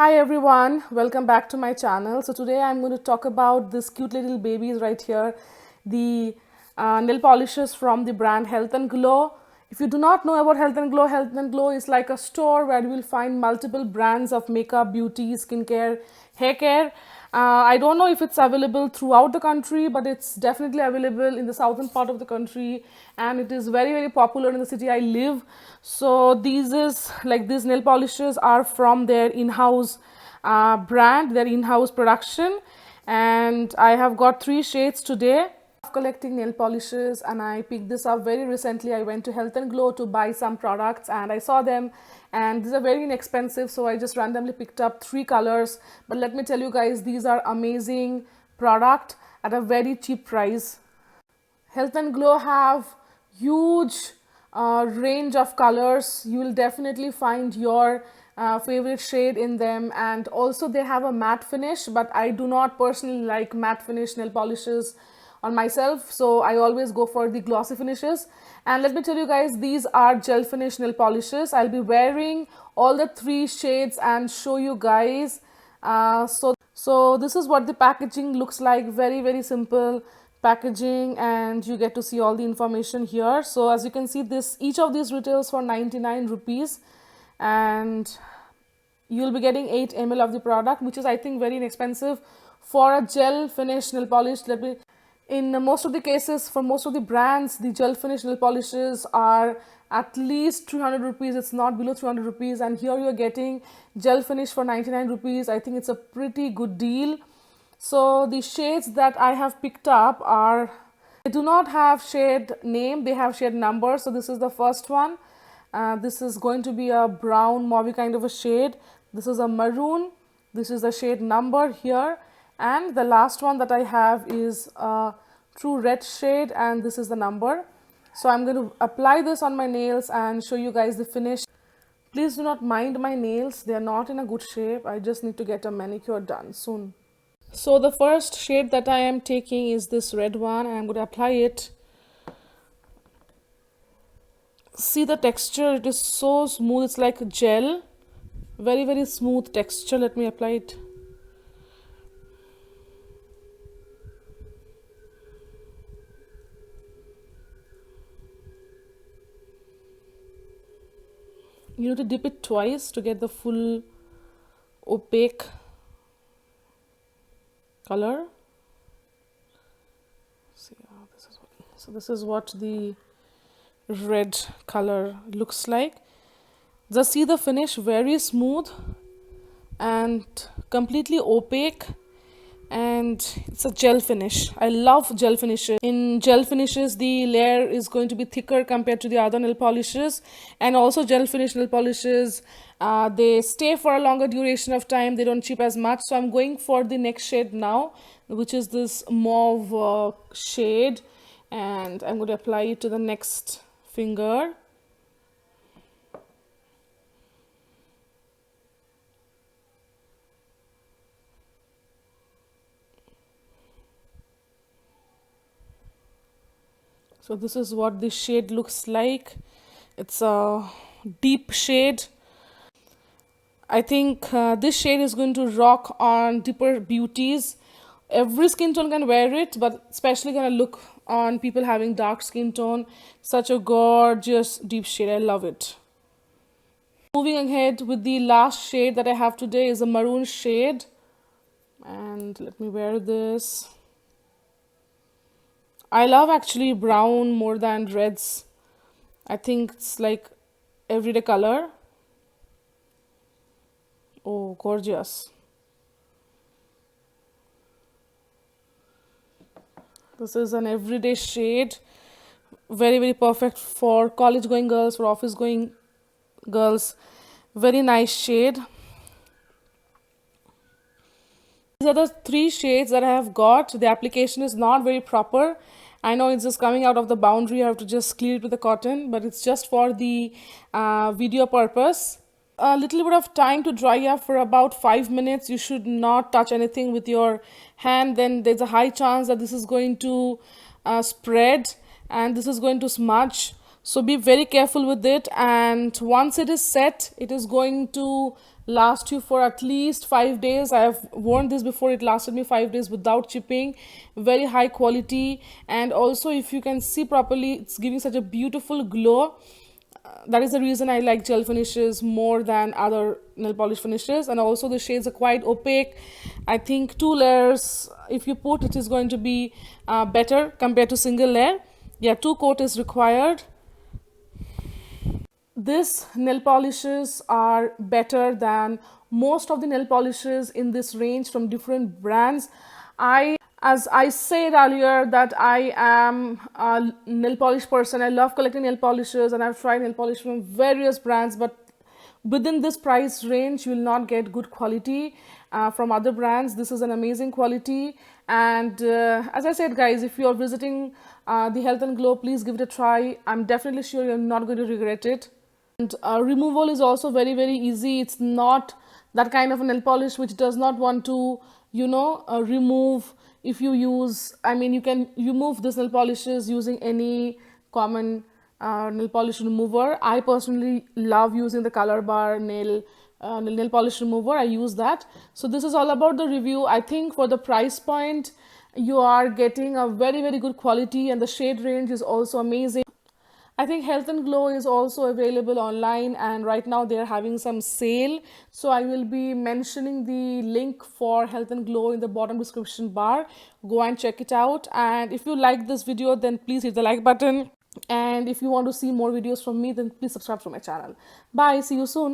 Hi everyone, welcome back to my channel. So today I'm going to talk about this cute little babies right here, the nail polishes from the brand Health and Glow. If you do not know about Health and Glow is like a store where you will find multiple brands of makeup, beauty, skincare, hair care. I don't know if it's available throughout the country, but it's definitely available in the southern part of the country, and it is very popular in the city I live. So these nail polishes are from their in-house brand, their in-house production, and I have got 3 shades today. Collecting nail polishes, and I picked this up very recently. I went to Health and Glow to buy some products and I saw them, and these are very inexpensive, so I just randomly picked up 3 colors. But let me tell you guys, these are amazing product at a very cheap price. Health and Glow have huge range of colors. You will definitely find your favorite shade in them, and also they have a matte finish, but I do not personally like matte finish nail polishes on myself, so I always go for the glossy finishes. And let me tell you guys, these are gel finish nail polishes. I'll be wearing all the 3 shades and show you guys. So this is what the packaging looks like. Very simple packaging, and you get to see all the information here. So as you can see, each of these retails for 99 rupees, and you'll be getting 8 ml of the product, which is I think very inexpensive for a gel finish nail polish. In most of the cases, for most of the brands, the gel finish nail polishes are at least 300 rupees. It's not below 300 rupees, and here you're getting gel finish for 99 rupees. I think it's a pretty good deal. So the shades that I have picked up they do not have shade name, they have shade number. So this is the first one. This is going to be a brown mauve kind of a shade. This is a maroon. This is the shade number here. And the last one that I have is a true red shade, and this is the number. So I'm going to apply this on my nails and show you guys the finish. Please do not mind my nails, they are not in a good shape. I just need to get a manicure done soon. So the first shade that I am taking is this red one, and I'm going to apply it. See the texture, it is so smooth, it's like gel. Very smooth texture. Let me apply it. You need to dip it twice to get the full opaque color. So this is what the red color looks like. Just see the finish, very smooth and completely opaque, and it's a gel finish. I love gel finishes. In gel finishes, the layer is going to be thicker compared to the other nail polishes, and also gel finish nail polishes, they stay for a longer duration of time, they don't chip as much. So I'm going for the next shade now, which is this mauve shade, and I'm going to apply it to the next finger. So this is what the shade looks like. It's a deep shade. I think this shade is going to rock on deeper beauties. Every skin tone can wear it, but especially gonna look on people having dark skin tone. Such a gorgeous deep shade. I love it. Moving ahead with the last shade that I have today is a maroon shade, and let me wear this. I love actually brown more than reds. I think it's like everyday color. Oh, gorgeous. This is an everyday shade. Very perfect for college going girls, for office going girls. Very nice shade. These are the 3 shades that I have got. The application is not very proper. I know it's just coming out of the boundary. I have to just clear it with the cotton, but it's just for the video purpose. A little bit of time to dry up for about 5 minutes. You should not touch anything with your hand. Then there's a high chance that this is going to spread and this is going to smudge. So be very careful with it, and once it is set, it is going to last you for at least 5 days. I have worn this before, it lasted me 5 days without chipping. Very high quality, and also if you can see properly, it's giving such a beautiful glow. That is the reason I like gel finishes more than other nail polish finishes. And also the shades are quite opaque. I think 2 layers if you put, it is going to be better compared to single layer. Yeah, 2 coat is required. This nail polishes are better than most of the nail polishes in this range from different brands. As I said earlier, that I am a nail polish person. I love collecting nail polishes, and I've tried nail polish from various brands, but within this price range you will not get good quality from other brands. This is an amazing quality, and as I said guys, if you are visiting the Health and Glow, please give it a try. I'm definitely sure you're not going to regret it. And removal is also very easy. It's not that kind of a nail polish which does not want to, remove. If you use, I mean, you can remove this nail polishes using any common nail polish remover. I personally love using the Color Bar nail polish remover. I use that. So this is all about the review. I think for the price point, you are getting a very good quality, and the shade range is also amazing. I think Health and Glow is also available online, and right now they are having some sale. So I will be mentioning the link for Health and Glow in the bottom description bar. Go and check it out. And if you like this video, then please hit the like button. And if you want to see more videos from me, then please subscribe to my channel. Bye. See you soon.